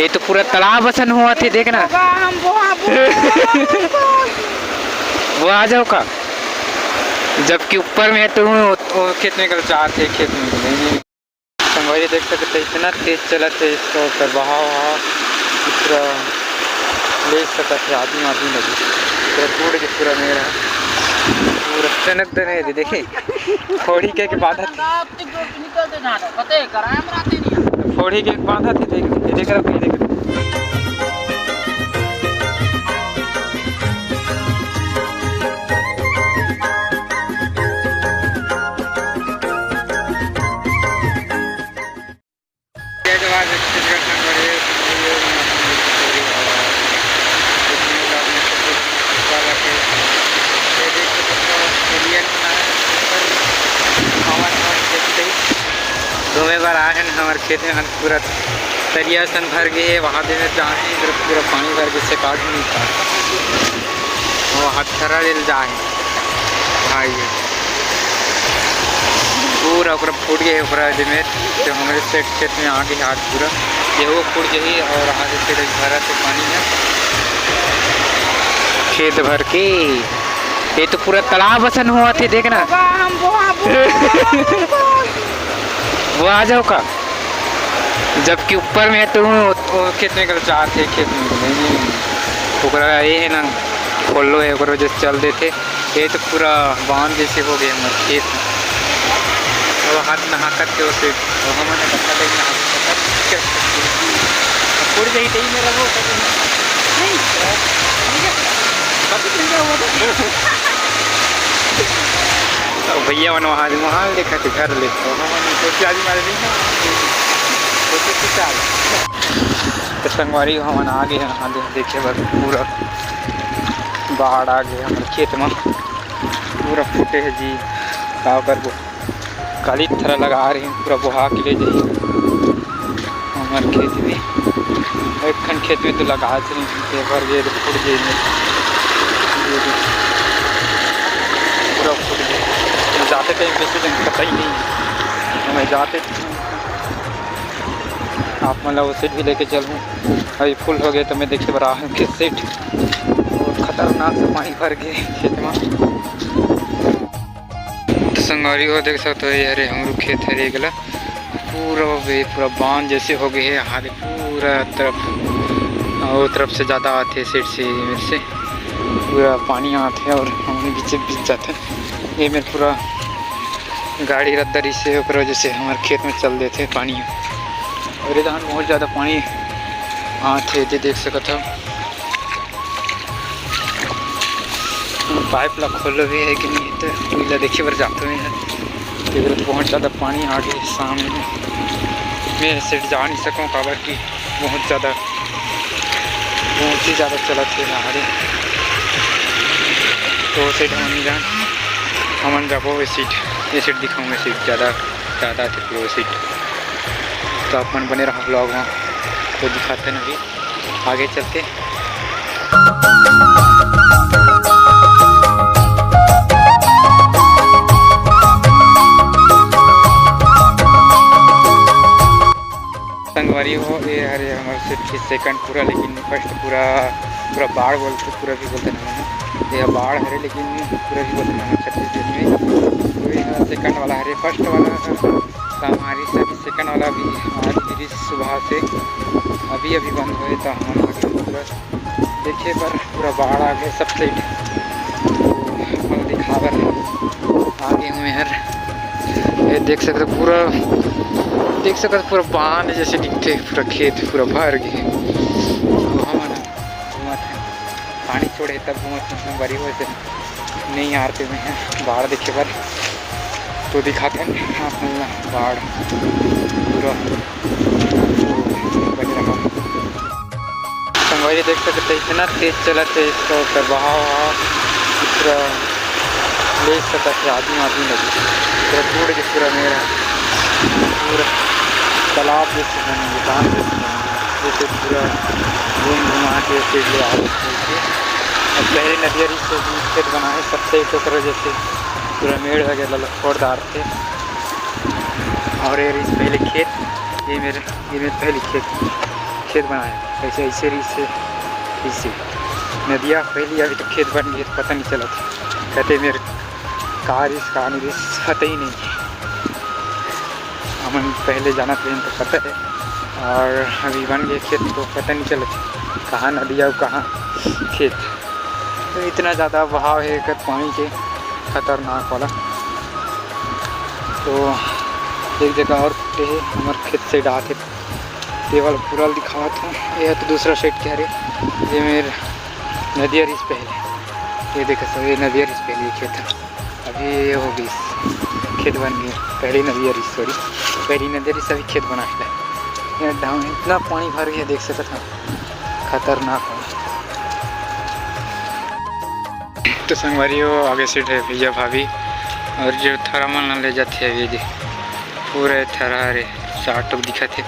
ये तो पूरा तालाब वसन हुआ थे, देखना। वो आ जाओ का, जबकि ऊपर में है तो खेत में कल चार थे, खेत में संगवारी देख सकते इतना तेज चला थे इसका ऊपर बहाव पूरा ले सकता थे, आदमी लगी पूरा टूट के पूरा मेरा पूरा टनक दे देखे फोड़ी के बाधा थी, फोड़ी के बाधा थी, देख देख दोवें बार आए हैं हमारे खेत में, हम पूरा तरिया सन भर गए है, वहाँ भी जाए इधर पूरा पानी भर के से काट नहीं पाता, वो हाथ थरा ले जाए भाई पूरा फूट गए पूरा में, तो हमारे सेट खेत में आ गए हाथ पूरा ये वो फूट गई और आगे से भरा से पानी में खेत भर के। ये तो पूरा तालाब वसन हुआ थे, देखना। वो आ जाओ का, जबकि ऊपर में है तो खेत में कल चार थे, खेत में ये है ना खोलो है जो चल देते, ये तो पूरा बांध जैसे हो गए हमारे खेत में, वो हाथ नहा करके उसे हमने बता देंगे पूरी गई थी मेरा वो भैया मन वहाँ देखा थे घर लेते तो संगवारी हम आ गए हैं, देखे बस पूरा बाढ़ आ गए हमारे खेत में, पूरा फूटे है जी का कर वो काली तरह लगा रही हैं, पूरा बुहा के ले जाइए हमारे खेत में, एक खंड खेत में तो लगा भर गए फूट गए पूरा फूट गए, जाते टाइम कैसे दिन पता ही नहीं हमें जाते, आप मतलब वो सीट भी लेके चलूँ अभी फुल हो गए तो मैं देखे बरा कि सीट और खतरनाक से पानी भर गए खेत में। तो संगवारी हो देख सकते हो यार हम खेत है गला पूरा बांध जैसे हो गए है, हाथ पूरा तरफ और तरफ से ज़्यादा आते सीट से मेरे से पूरा पानी आते हैं और हम बीच जाते हैं, ये मेरे पूरा गाड़ी रद्दरी से वजह से हमारे खेत में चल देते पानी और इधर बहुत ज़्यादा पानी आते ये देख सकते हो, पाइप ला खोलो भी है कि नहीं तो टूला देखिए बार जाते हुए हैं, इधर बहुत ज़्यादा पानी आ गए सामने मैं सीट जा नहीं सकूँ काबर की बहुत ही ज़्यादा चला थे हमारे, तो सीट हम नहीं जान हमन जाबो ये सीट दिखाऊंगा, सीट ज़्यादा थे वो सीट, तो आप मन बने रहा ब्लॉग में तो दिखाते हैं अभी आगे चलते। संगवारी हो ये अरे हमारे सिर्फ सेकंड पूरा, लेकिन फर्स्ट पूरा बाढ़ बोलते पूरा भी बोलते हैं ये बाढ़ है, लेकिन पूरा भी बोलते हैं छत्तीसगढ़ में पूरी सेकंड वाला है, फर्स्ट वाला हमारी सभी सेकंड वाला भी आज मेरी सुबह से अभी बंद हुए तो हम आगे पूरा देखिए पर पूरा बाढ़ आ गया सब साइड, तो दिखा कर आगे हुए हैं ये देख सकते पूरा बांध जैसे दिखते पूरा खेत पूरा भर गए, पानी छोड़े तब बड़ी हो से नहीं आते हुए हैं बाढ़ देखे पर, तो दिखाते हैं आप बाढ़ पूरा बन रहा संगवारी देख सकते इतना तेज चला थे इसका ऊपर बहाव पूरा ले सकता थे, आदमी लगी पूरा टूट के पूरा मेरा पूरा तालाब जैसे बनेंगे बांध जैसे पूरा घुमा के फिर ले आए, और पहले नदियारी से खेत बनाए सबसे एक जैसे पूरा मेड़ वगैरह लखोड़दार थे, और ये पहले खेत ये मेरे पहले खेत बनाया, ऐसे ऐसे इससे नदियाँ फैली, अभी तो खेत बन गए, पता नहीं चला था। कहते मेरे कार इस कहानी पता ही नहीं, हम पहले जाना ट्रेन तो पता है, और अभी बन गए खेत तो पता नहीं चला कहाँ नदियाँ और कहाँ खेत। तो इतना ज़्यादा बहाव है कर पानी के, खतरनाक वाला। तो एक जगह और है हमारे खेत से डाके ये वाला पूरा दिखावा था, ये तो दूसरा साइड क्या रे, ये मेरे नदिया रिस पहले, ये देखो सब ये नदिया रिस पहले खेत है, अभी ये हो गई खेत बन गए, पहली नदिया रिस, सॉरी पहली नदिया रिस अभी खेत बना है। ये डाउन इतना पानी भर गया, देख सकते था, खतरनाक है। तो संगवारियों आगे से है भैया भाभी, और जो थर्मल ले जाते हैं ये पूरे थरा रे 4 टोक दिखा थे,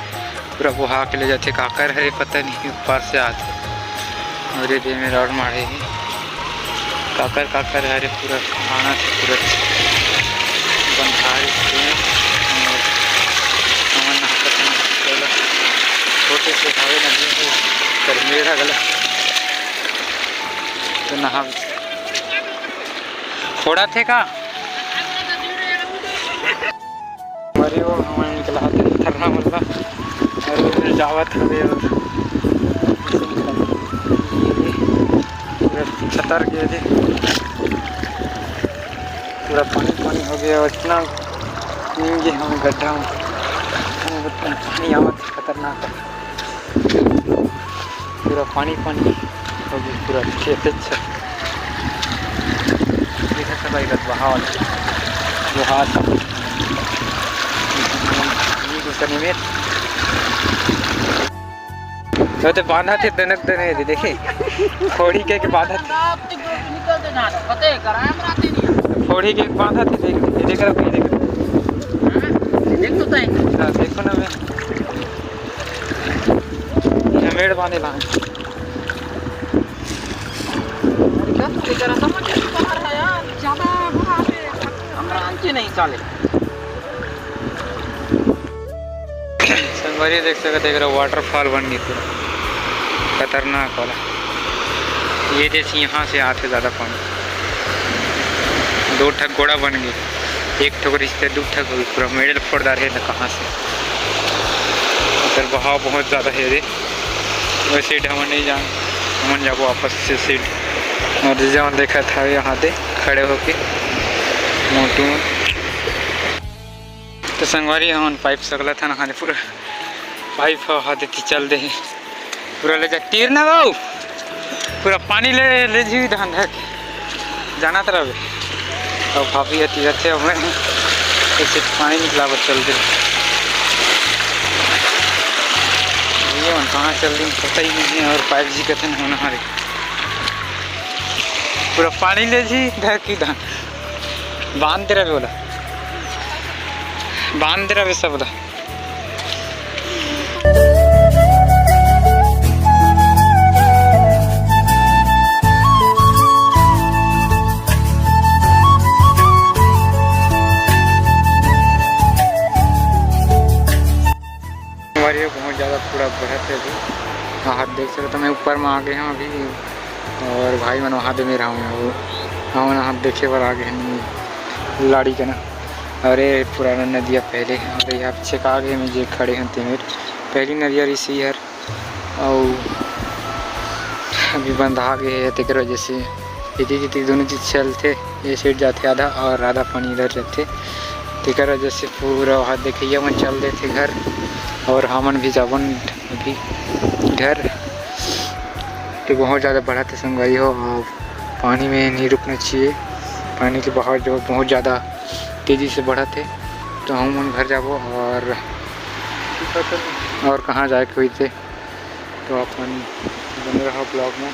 पूरा बुहा के ले जाते काकर है पता नहीं, ऊपर से आते। और ये मेरा और मारे है काकर है पूरा खाना से पूरा बंधारे छोटे से भावे नदी कर मेरा गला तो नहा थोड़ा थे का हमारे वो हमारे निकला थरना मल्ला और जावत हवे और छतर गए थे, पूरा पानी हो गया, और इतना नीचे हम गड्ढा पानी आवत खतरनाक, पूरा पानी हो गया, पूरा खेत बहाव घुसने में तो बांधा थे दनक दने देखे फोड़ी के बांधा थे, फोड़ी के बांधा थे, देख देखो ना मैं मेड़ बांधे ला नहीं चले संगवारी देख सकते वाटरफॉल बन गई पूरा खतरनाक वाला। ये जैसे यहाँ से आते ज़्यादा पानी, 2 ठक घोड़ा बन गई, 1 ठक रिश्ते 2 ठक हो गई, पूरा मेडल फोड़दार है ना कहाँ से, उधर बहाव बहुत ज़्यादा है रे, वैसे हम नहीं जान हम जाओ वापस से सीट। और जहाँ देखा था यहाँ पे खड़े होके मोटू। तो संगवारी हम पाइप सकला था ना, पूरा पाइप हाथे चल दे पूरा ले जा तीर ना गाओ, पूरा पानी ले जी धान धर जाना तरह और भाभी आती रहते हमें ऐसे पानी निकला वो चल दे, ये कहाँ चल रही पता ही नहीं है। और पाइप जी कहते हैं होना हमारे पूरा पानी ले जी धर की धान बांध दे रहा बोला, बांध दे रहा वैसा बोला। बहुत ज़्यादा पूरा बढ़त है अभी, हाथ देख सकते मैं ऊपर में आ गए हैं अभी, और भाई मन वहाँ दे में रहा हूँ, हाँ मन हाथ देखे पर आ गए हैं लाड़ी का ना। अरे पुराना नदिया पहले, और यहाँ पीछे का आगे में जो खड़े हैं मेरे पहली नदिया इसी यार, और अभी बंद आ गए है तेकर वजह से दीदी दोनों चीज़ चलते, ये साइड जाते आधा और आधा पानी इधर रहते, तेकर वजह से पूरा वहाँ देखिए मन चल देते घर, और हमन भी जावन अभी घर। तो बहुत ज़्यादा बढ़ा था संगवारी हो, और पानी में नहीं रुकना चाहिए, पानी के बहाव जो बहुत ज़्यादा तेज़ी से बढ़ा थे। तो हम घर जाबो और कहाँ जाए कोई थे, तो अपन बन रहा ब्लॉग में।